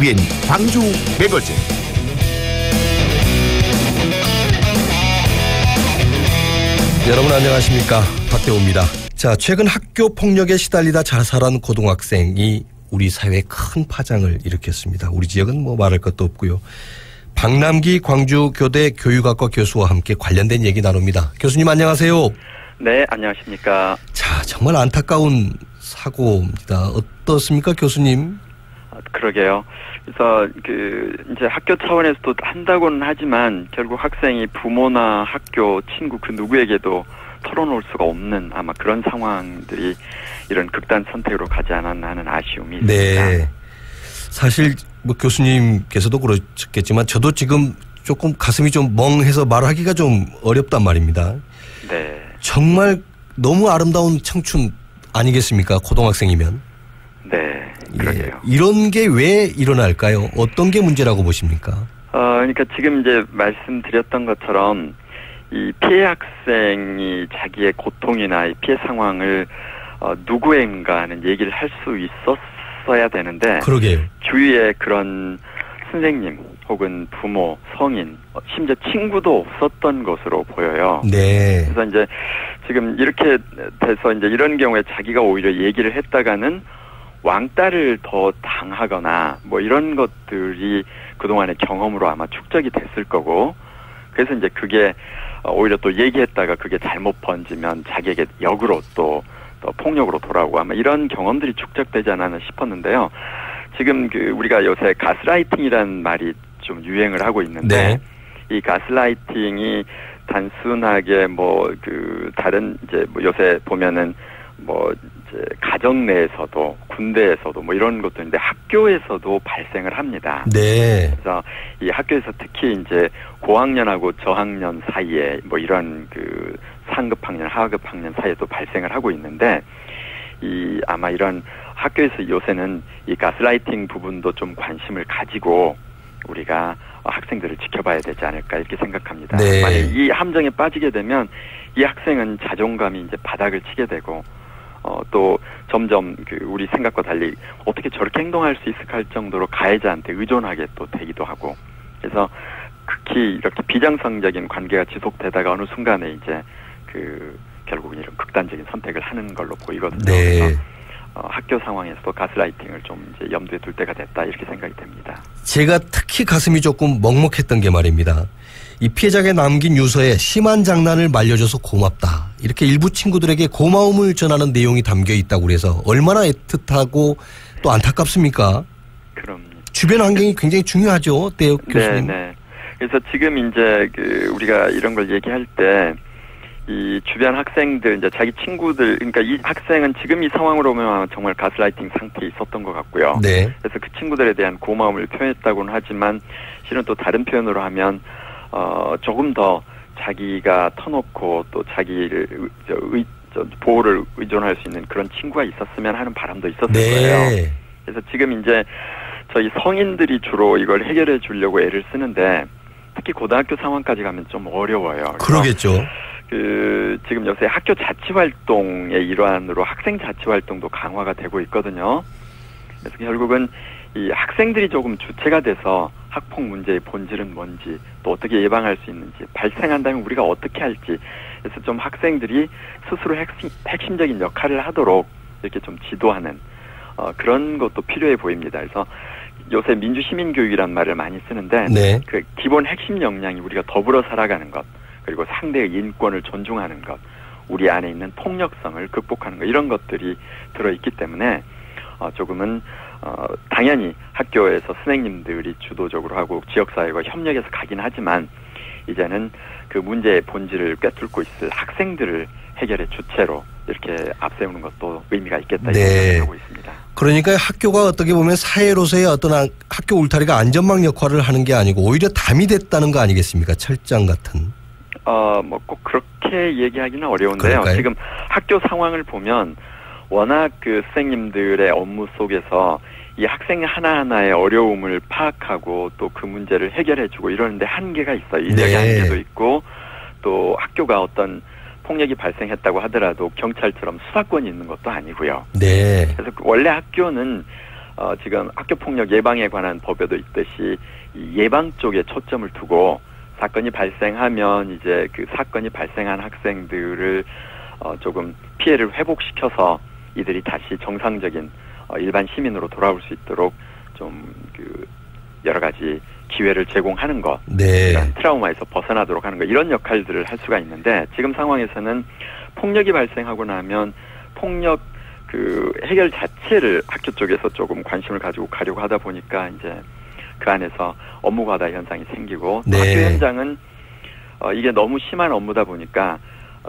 TVN 광주 매거진. 여러분 안녕하십니까, 박대호입니다. 자, 최근 학교 폭력에 시달리다 자살한 고등학생이 우리 사회에 큰 파장을 일으켰습니다. 우리 지역은 뭐 말할 것도 없고요. 박남기 광주교대 교육학과 교수와 함께 관련된 얘기 나눕니다. 교수님 안녕하세요. 네, 안녕하십니까. 자, 정말 안타까운 사고입니다. 어떻습니까, 교수님? 그러게요. 그래서 이제 학교 차원에서도 한다고는 하지만 결국 학생이 부모나 학교, 친구 그 누구에게도 털어놓을 수가 없는 아마 그런 상황들이 이런 극단 선택으로 가지 않았나 하는 아쉬움이 있습니다. 네. 사실 뭐 교수님께서도 그러셨겠지만 저도 지금 조금 가슴이 좀 멍해서 말하기가 좀 어렵단 말입니다. 네. 정말 너무 아름다운 청춘 아니겠습니까? 고등학생이면. 네. 그러게요. 예. 이런 게 왜 일어날까요? 어떤 게 문제라고 보십니까? 그러니까 지금 이제 말씀드렸던 것처럼 이 피해 학생이 자기의 고통이나 이 피해 상황을 누구인가 하는 얘기를 할 수 있었어야 되는데. 그러게요. 주위에 그런 선생님 혹은 부모, 성인, 심지어 친구도 없었던 것으로 보여요. 네. 그래서 이제 지금 이렇게 돼서 이제 이런 경우에 자기가 오히려 얘기를 했다가는 왕따를 더 당하거나 뭐 이런 것들이 그동안의 경험으로 아마 축적이 됐을 거고, 그래서 이제 그게 오히려 또 얘기했다가 그게 잘못 번지면 자기에게 역으로 또 폭력으로 돌아오고 아마 이런 경험들이 축적되지 않았나 싶었는데요. 지금 우리가 요새 가스라이팅이라는 말이 좀 유행을 하고 있는데, 네. 이 가스라이팅이 단순하게 다른 이제 요새 보면은 이제 가정 내에서도 군대에서도 이런 것도 있는데 학교에서도 발생을 합니다. 네. 그래서 이 학교에서 특히 이제 고학년하고 저학년 사이에 이런 상급 학년, 하급 학년 사이에도 발생을 하고 있는데, 아마 이런 학교에서 요새는 이 가스라이팅 부분도 좀 관심을 가지고 우리가 학생들을 지켜봐야 되지 않을까 이렇게 생각합니다. 네. 만약 이 함정에 빠지게 되면 이 학생은 자존감이 이제 바닥을 치게 되고 또 점점 우리 생각과 달리 어떻게 저렇게 행동할 수 있을까 할 정도로 가해자한테 의존하게 또 되기도 하고, 그래서 극히 이렇게 비정상적인 관계가 지속되다가 어느 순간에 이제 결국은 이런 극단적인 선택을 하는 걸로 보이거든요. 네. 그래서 학교 상황에서도 가스라이팅을 좀 이제 염두에 둘 때가 됐다 이렇게 생각이 됩니다. 제가 특히 가슴이 조금 먹먹했던 게 말입니다. 이 피해자가 남긴 유서에 심한 장난을 말려줘서 고맙다, 이렇게 일부 친구들에게 고마움을 전하는 내용이 담겨 있다고 그래서 얼마나 애틋하고 또 안타깝습니까? 그럼 주변 환경이 굉장히 중요하죠, 네, 교수님. 네. 그래서 지금 이제 우리가 이런 걸 얘기할 때 이 주변 학생들, 이제 자기 친구들, 그러니까 이 학생은 지금 이 상황으로 보면 정말 가스라이팅 상태에 있었던 것 같고요. 네. 그래서 그 친구들에 대한 고마움을 표현했다고는 하지만 실은 또 다른 표현으로 하면 조금 더 자기가 터놓고 또 자기를 보호를 의존할 수 있는 그런 친구가 있었으면 하는 바람도 있었을 거예요. 그래서 지금 이제 저희 성인들이 주로 이걸 해결해 주려고 애를 쓰는데 특히 고등학교 상황까지 가면 좀 어려워요. 그러겠죠. 지금 요새 학교 자치활동의 일환으로 학생 자치활동도 강화가 되고 있거든요. 그래서 결국은 이 학생들이 조금 주체가 돼서 학폭 문제의 본질은 뭔지, 또 어떻게 예방할 수 있는지, 발생한다면 우리가 어떻게 할지, 그래서 좀 학생들이 스스로 핵심적인 역할을 하도록 이렇게 좀 지도하는 그런 것도 필요해 보입니다. 그래서 요새 민주시민교육이라는 말을 많이 쓰는데, 네. 그 기본 핵심 역량이 우리가 더불어 살아가는 것, 그리고 상대의 인권을 존중하는 것, 우리 안에 있는 폭력성을 극복하는 것, 이런 것들이 들어있기 때문에 조금은 당연히 학교에서 선생님들이 주도적으로 하고 지역사회와 협력해서 가긴 하지만 이제는 그 문제의 본질을 꿰뚫고 있을 학생들을 해결의 주체로 이렇게 앞세우는 것도 의미가 있겠다 이렇게 생각하고 있습니다. 그러니까 학교가 어떻게 보면 사회로서의 어떤 학교 울타리가 안전망 역할을 하는 게 아니고 오히려 담이 됐다는 거 아니겠습니까? 철장 같은. 꼭 그렇게 얘기하기는 어려운데요. 그럴까요? 지금 학교 상황을 보면 워낙 선생님들의 업무 속에서 이 학생 하나하나의 어려움을 파악하고 또 그 문제를 해결해주고 이러는데 한계가 있어요. 인력의 한계도 있고, 또 학교가 어떤 폭력이 발생했다고 하더라도 경찰처럼 수사권이 있는 것도 아니고요. 네. 그래서 원래 학교는 지금 학교폭력 예방에 관한 법에도 있듯이 이 예방 쪽에 초점을 두고 사건이 발생하면 이제 그 사건이 발생한 학생들을 조금 피해를 회복시켜서 이들이 다시 정상적인 일반 시민으로 돌아올 수 있도록 좀 그 여러 가지 기회를 제공하는 것, 네. 트라우마에서 벗어나도록 하는 것, 이런 역할들을 할 수가 있는데 지금 상황에서는 폭력이 발생하고 나면 폭력 그 해결 자체를 학교 쪽에서 조금 관심을 가지고 가려고 하다 보니까 이제 그 안에서 업무 과다 현상이 생기고 네. 학교 현장은 이게 너무 심한 업무다 보니까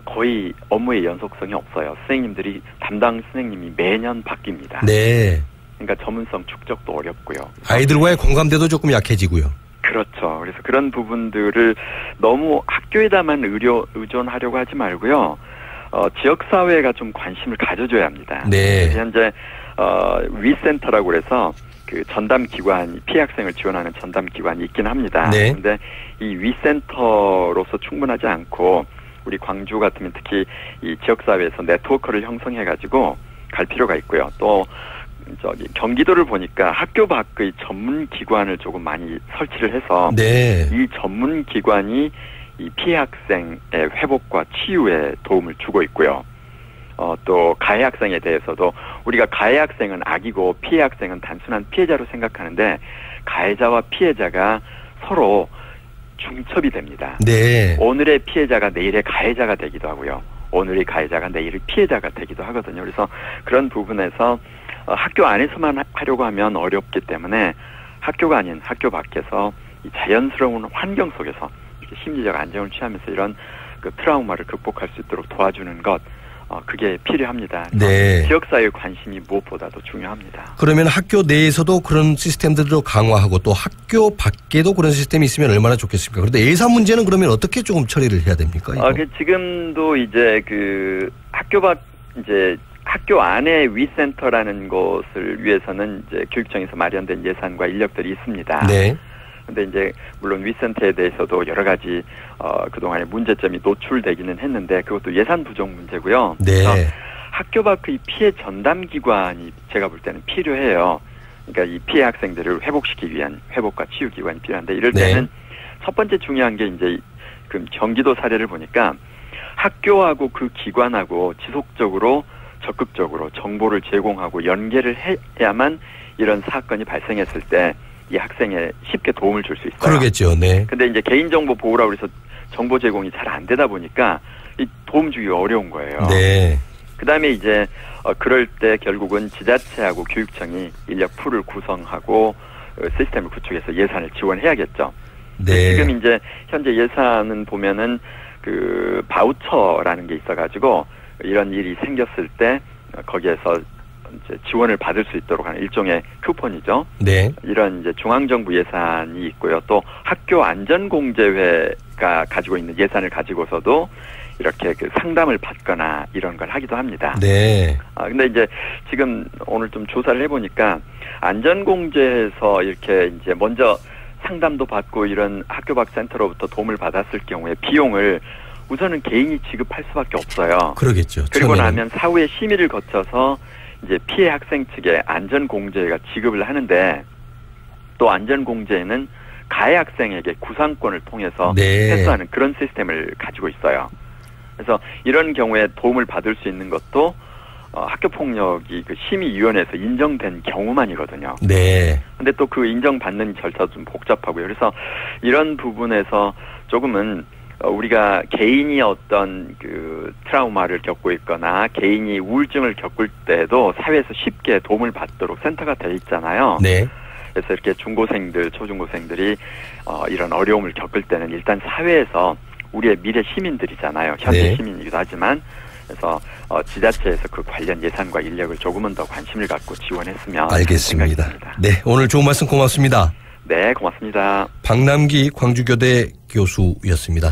거의 업무의 연속성이 없어요. 선생님들이 담당 선생님이 매년 바뀝니다. 네. 그러니까 전문성 축적도 어렵고요. 아이들과의 공감대도 조금 약해지고요. 그렇죠. 그래서 그런 부분들을 너무 학교에다만 의존하려고 하지 말고요. 지역사회가 좀 관심을 가져줘야 합니다. 네. 현재 위센터라고 그래서 그 전담기관, 피해 학생을 지원하는 전담기관이 있긴 합니다. 네. 그런데 이 위센터로서 충분하지 않고 우리 광주 같으면 특히 이 지역사회에서 네트워크를 형성해가지고 갈 필요가 있고요. 또 경기도를 보니까 학교 밖의 전문기관을 조금 많이 설치를 해서 네. 이 전문기관이 이 피해 학생의 회복과 치유에 도움을 주고 있고요. 또 가해 학생에 대해서도 우리가 가해 학생은 악이고 피해 학생은 단순한 피해자로 생각하는데 가해자와 피해자가 서로 중첩이 됩니다. 네. 오늘의 피해자가 내일의 가해자가 되기도 하고요. 오늘의 가해자가 내일의 피해자가 되기도 하거든요. 그래서 그런 부분에서 학교 안에서만 하려고 하면 어렵기 때문에 학교가 아닌 학교 밖에서 이 자연스러운 환경 속에서 심리적 안정을 취하면서 이런 그 트라우마를 극복할 수 있도록 도와주는 것, 그게 필요합니다. 네. 지역사회의 관심이 무엇보다도 중요합니다. 그러면 학교 내에서도 그런 시스템들을 강화하고 또 학교 밖에도 그런 시스템이 있으면 얼마나 좋겠습니까? 그런데 예산 문제는 그러면 어떻게 조금 처리를 해야 됩니까? 지금도 이제 그 학교 밖 이제 학교 안에 위센터라는 것을 위해서는 이제 교육청에서 마련된 예산과 인력들이 있습니다. 네. 근데 이제 물론 위센터에 대해서도 여러 가지 그동안의 문제점이 노출되기는 했는데 그것도 예산 부족 문제고요. 네. 학교 밖의 피해 전담 기관이 제가 볼 때는 필요해요. 그러니까 이 피해 학생들을 회복시키기 위한 회복과 치유 기관이 필요한데 이럴 때는 네. 첫 번째 중요한 게 이제 그 경기도 사례를 보니까 학교하고 그 기관하고 지속적으로 적극적으로 정보를 제공하고 연계를 해야만 이런 사건이 발생했을 때 이 학생에 쉽게 도움을 줄 수 있어요. 그러겠죠. 네. 근데 이제 개인정보 보호라고 해서 정보 제공이 잘 안 되다 보니까 이 도움 주기가 어려운 거예요. 네. 그다음에 이제 그럴 때 결국은 지자체하고 교육청이 인력 풀을 구성하고 시스템을 구축해서 예산을 지원해야겠죠. 네. 지금 이제 현재 예산은 보면은 그 바우처라는 게 있어가지고 이런 일이 생겼을 때 거기에서 이제 지원을 받을 수 있도록 하는 일종의 쿠폰이죠. 네. 이런 이제 중앙정부 예산이 있고요. 또 학교 안전공제회가 가지고 있는 예산을 가지고서도 이렇게 그 상담을 받거나 이런 걸 하기도 합니다. 네. 근데 이제 지금 오늘 좀 조사를 해보니까 안전공제에서 이렇게 이제 먼저 상담도 받고 이런 학교 밖 센터로부터 도움을 받았을 경우에 비용을 우선은 개인이 지급할 수밖에 없어요. 그러겠죠. 그리고 처음에는. 나면 사후에 심의를 거쳐서 이제 피해 학생 측에 안전공제가 지급을 하는데 또 안전공제는 가해 학생에게 구상권을 통해서 네. 회수하는 그런 시스템을 가지고 있어요. 그래서 이런 경우에 도움을 받을 수 있는 것도 학교폭력이 그 심의위원회에서 인정된 경우만이거든요. 네. 근데 또 그 인정받는 절차도 좀 복잡하고요. 그래서 이런 부분에서 조금은 우리가 개인이 어떤 그 트라우마를 겪고 있거나 개인이 우울증을 겪을 때도 사회에서 쉽게 도움을 받도록 센터가 돼 있잖아요. 네. 그래서 이렇게 중고생들, 초중고생들이 이런 어려움을 겪을 때는 일단 사회에서 우리의 미래 시민들이잖아요. 현재 네. 시민이기도 하지만 그래서 지자체에서 그 관련 예산과 인력을 조금은 더 관심을 갖고 지원했으면 알겠습니다. 하는 생각이 듭니다. 네. 오늘 좋은 말씀 고맙습니다. 네, 고맙습니다. 박남기 광주교대 교수였습니다.